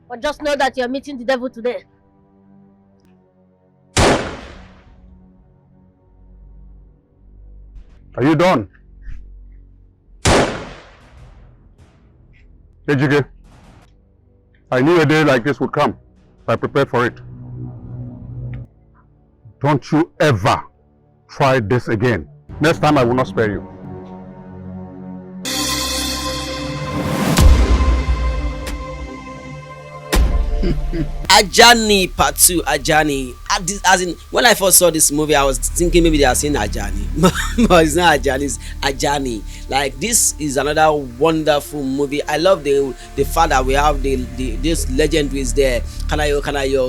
But just know that you're meeting the devil today. Are you done? Ejike, I knew a day like this would come. I prepared for it. Don't you ever try this again. Next time I will not spare you. Ajaani Part 2, Ajaani. As in, when I first saw this movie, I was thinking maybe they are saying Ajaani, but it's not Ajaani, it's Ajaani. Like, this is another wonderful movie. I love the fact that we have this legendaries there, KANAYO,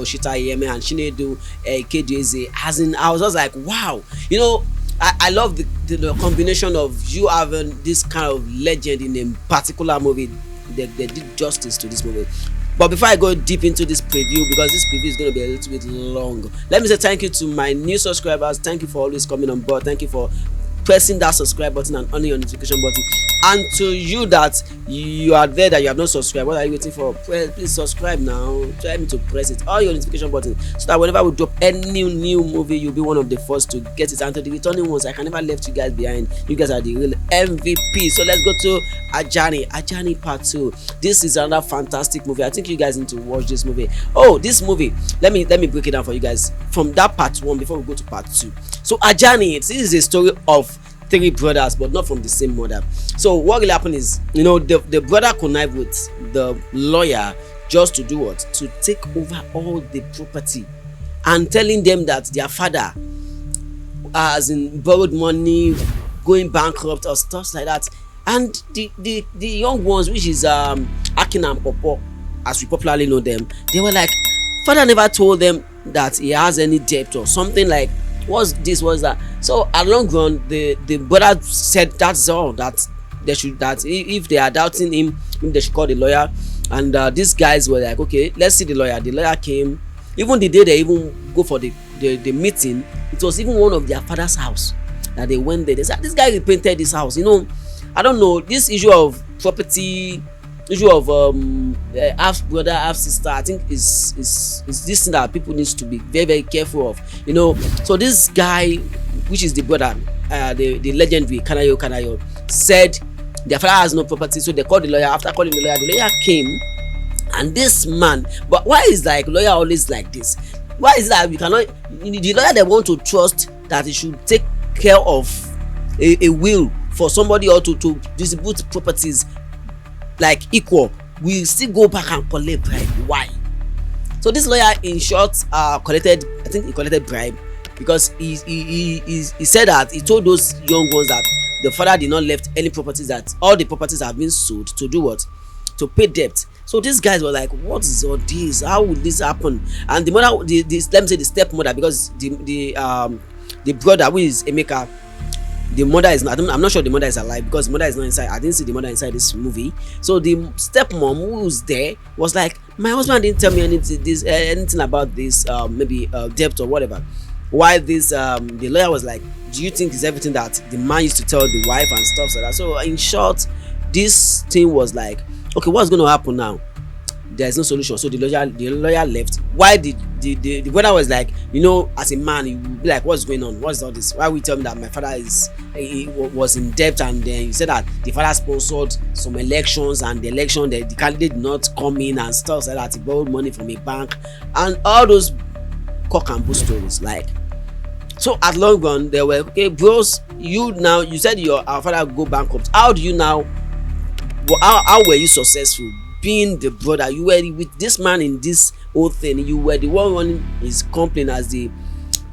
OSITA IHEME, and CHINEDU IKEDIEZE. As in, I was just like, wow, you know. I love the combination of you having this kind of legend in a particular movie. They did justice to this movie. But before I go deep into this preview, because this preview is going to be a little bit long, let me say thank you to my new subscribers. Thank you for always coming on board. Thank you for pressing that subscribe button and on your notification button. And to you that you are there that you have not subscribed, what are you waiting for? Well, please subscribe now. Try me to press it on your notification button so that whenever we drop any new movie, you'll be one of the first to get it. And to the returning ones, I can never left you guys behind. You guys are the real MVP. So let's go to Ajaani Part 2. This is another fantastic movie. I think you guys need to watch this movie. Oh, this movie, let me break it down for you guys from that Part 1 before we go to Part 2. So Ajaani, this is a story of 3 brothers, but not from the same mother. So what really happened is, you know, the brother connived with the lawyer just to do what? To take over all the property, and telling them that their father has borrowed money, going bankrupt or stuff like that. And the young ones, which is Akin and Popo, as we popularly know them, they were like, father never told them that he has any debt or something like, what's this, what's that. So at long run, the brother said that's all, that they should, that if they are doubting him, they should call the lawyer. And these guys were like, okay, let's see the lawyer. The lawyer came. Even the day they even go for the meeting, it was even one of their father's house that they went there. They said, this guy repainted this house. You know, I don't know, this issue of property, issue of half brother, half sister, I think is this thing that people need to be very, very careful of. You know, so this guy, which is the brother, the legendary KANAYO, said their father has no property. So they called the lawyer. After calling the lawyer came, and this man, but why is like lawyer always like this? Why is it that we cannot, the lawyer they want to trust that he should take care of a will for somebody, or to distribute properties like equal, we still go back and collect bribe? Why? So this lawyer, in short, collected, I think he collected bribe, because he said that he told those young ones that the father did not left any properties, that all the properties have been sold to do what? To pay debt. So these guys were like, what is all this? How will this happen? And the mother, let me say the stepmother, because the brother, who is Emeka, the mother is not, I'm not sure the mother is alive, because the mother is not inside. I didn't see the mother inside this movie. So the stepmom who was there was like, my husband didn't tell me anything about this maybe debt or whatever. While this the lawyer was like, do you think it's everything that the man used to tell the wife and stuff like that? So in short, this thing was like, okay, what's going to happen now? There's no solution. So the lawyer left. Why the brother was like, you know, as a man, you would be like, what's going on? What's all this? Why we tell me that my father was in debt, and then you said that the father sponsored some elections, and the election the candidate did not come in and stuff like that. He borrowed money from a bank and all those cock and bull stories. Like, so at long run, they were, okay, bros, you said our father go bankrupt. How do you now? How were you successful? Being the brother, you were with this man in this whole thing. You were the one running his company as the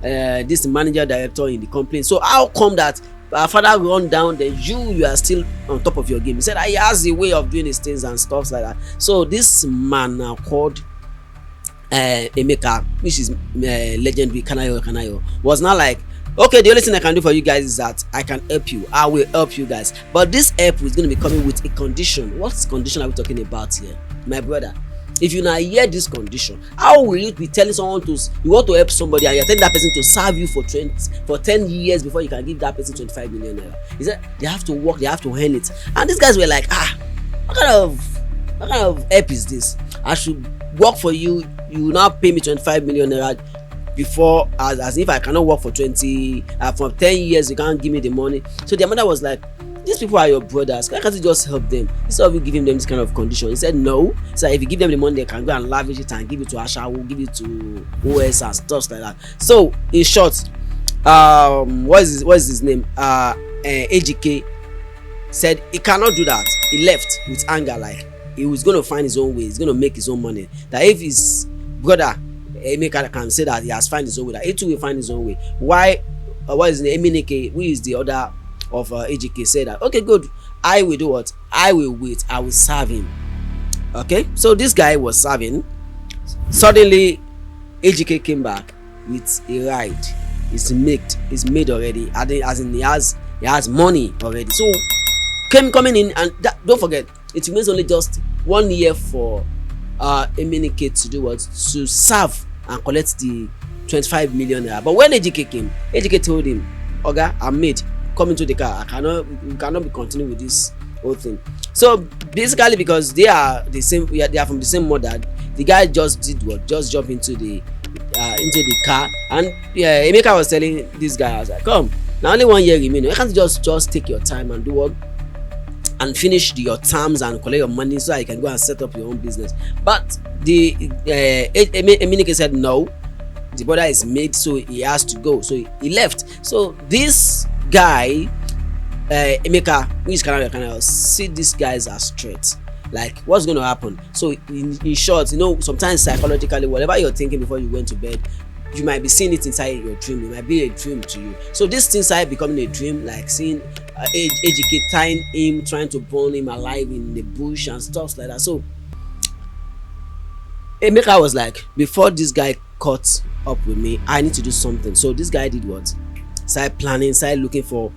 this manager director in the company. So how come that our father run down, then you are still on top of your game? He said he has a way of doing his things and stuff like that. So this man now called Emeka, which is legendary KANAYO, was now like, okay, the only thing I can do for you guys is that I can help you. I will help you guys. But this help is going to be coming with a condition. What condition are we talking about here? My brother, if you now hear this condition, how will you be telling someone you want to help somebody, and you're telling that person to serve you for 10 years before you can give that person 25 million naira? He said they have to work, they have to earn it. And these guys were like, what kind of help is this? I should work for you, you will now pay me 25 million naira before, as if I cannot work for 10 years, you can't give me the money. So their mother was like, these people are your brothers, why can't you just help them instead of you giving them this kind of condition? He said no. So if you give them the money, they can go and lavish it and give it to Ashawo, give it to OS and stuff like that. So in short, what is his name, AJK said he cannot do that. He left with anger, like he was going to find his own way, he's going to make his own money. That if his brother Emeka can say that he has found his own way, that he too will find his own way. Why what is his name, Emineke, who is the other of AJK, said that okay, good, I will do what, I will wait, I will serve him. Okay, so this guy was serving. Suddenly AJK came back with a ride. It's made already, as in he has money already. So coming in, and don't forget, it remains only just 1 year for Emineke to do what, to serve and collect the 25 million naira. But when AJK came, AJK told him, Oga, I'm made, come into the car, we cannot be continuing with this whole thing. So basically, because they are the same, they are from the same mother, the guy just did what, just jump into the car. And yeah, Emeka was telling this guy, I was like, come, now only 1 year remaining, why can't you just take your time and do what, and finish your terms and collect your money so that you can go and set up your own business. But the Emineke said no, the brother is made, so he has to go, so he left. So this guy, Emeka, who is Kanayo, see these guys as threats. Like, what's going to happen? So in short, you know, sometimes psychologically, whatever you're thinking before you went to bed, you might be seeing it inside your dream. It might be a dream to you. So this thing started becoming a dream, like seeing AJK tying him, trying to burn him alive in the bush and stuff like that. So Emeka was like, before this guy caught up with me, I need to do something. So this guy did what? Started planning, started looking for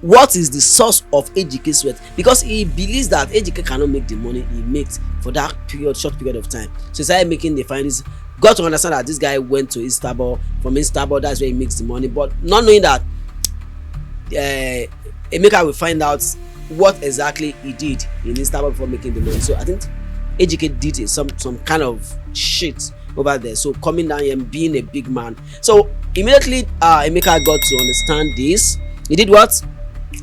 what is the source of AJK's sweat, because he believes that AJK cannot make the money he makes for that short period of time. So he started making the findings, got to understand that this guy went to Istanbul, from Istanbul that's where he makes the money, but not knowing that Emeka will find out what exactly he did in Istanbul before making the money. So I think AJK did some kind of shit over there, so coming down here and being a big man. So immediately Emeka got to understand this. He did what?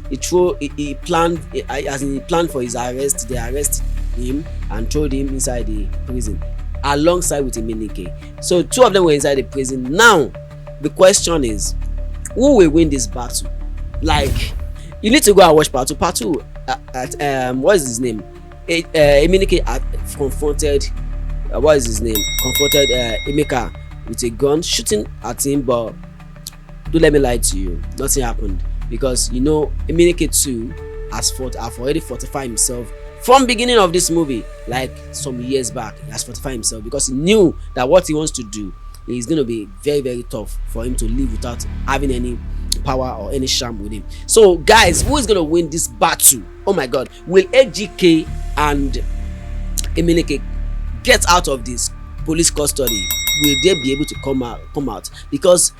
He planned, as in he planned for his arrest. They arrested him and threw him inside the prison alongside with Emineke. So two of them were inside the prison. Now the question is, who will win this battle? Like, you need to go and watch part two. What is his name? Emineke confronted Emeka with a gun, shooting at him, but don't let me lie to you, nothing happened, because you know Emineke too have already fortified himself from beginning of this movie. Like some years back, he has fortified himself because he knew that what he wants to do is going to be very, very tough for him to live without having any power or any sham with him. So guys, who is going to win this battle? Oh my god, will AJK and Emineke get out of this police custody? Will they be able to come out? Because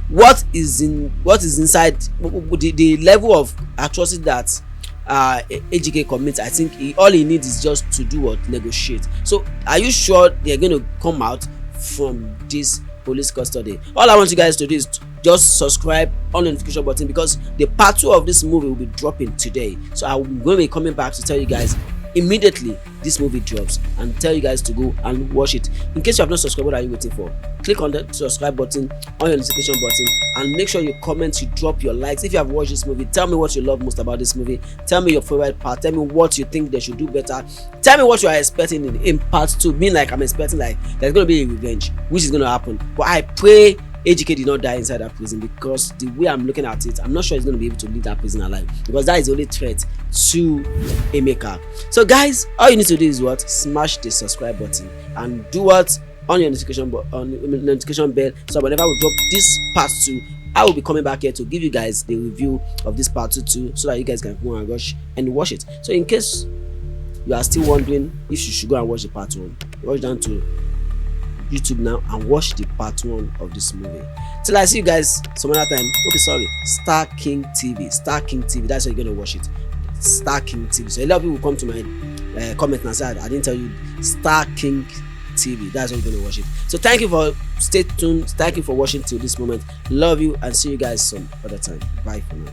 what is inside the level of atrocity that AJK commits, I think all he needs is just to do what, negotiate. So are you sure they're going to come out from this police custody? All I want you guys to do is just subscribe on the notification button, because the part 2 of this movie will be dropping today. So I'm going to be coming back to tell you guys immediately this movie drops, and tell you guys to go and watch it. In case you have not subscribed, what are you waiting for? Click on the subscribe button, on your notification button, and make sure you comment, you drop your likes. If you have watched this movie, tell me what you love most about this movie. Tell me your favorite part. Tell me what you think they should do better. Tell me what you are expecting in part 2. Mean like I'm expecting like there's going to be a revenge, which is going to happen. But I pray AJK did not die inside that prison, because the way I'm looking at it, I'm not sure he's going to be able to leave that prison alive, because that is the only threat to Emeka. So guys, all you need to do is what? Smash the subscribe button and do what? On your notification bell, so whenever we drop this part 2, I will be coming back here to give you guys the review of this part 2 too, so that you guys can go and rush and watch it. So in case you are still wondering if you should go and watch the part 1, rush down to YouTube now and watch the part 1 of this movie. Till I see you guys some other time. Okay, sorry, Star King TV, that's how you're gonna watch it. Star King TV. So a lot of people come to my comment and say I didn't tell you Star King TV. That's what you're going to watch it. So thank you for stay tuned. Thank you for watching till this moment. Love you and see you guys some other time. Bye for now.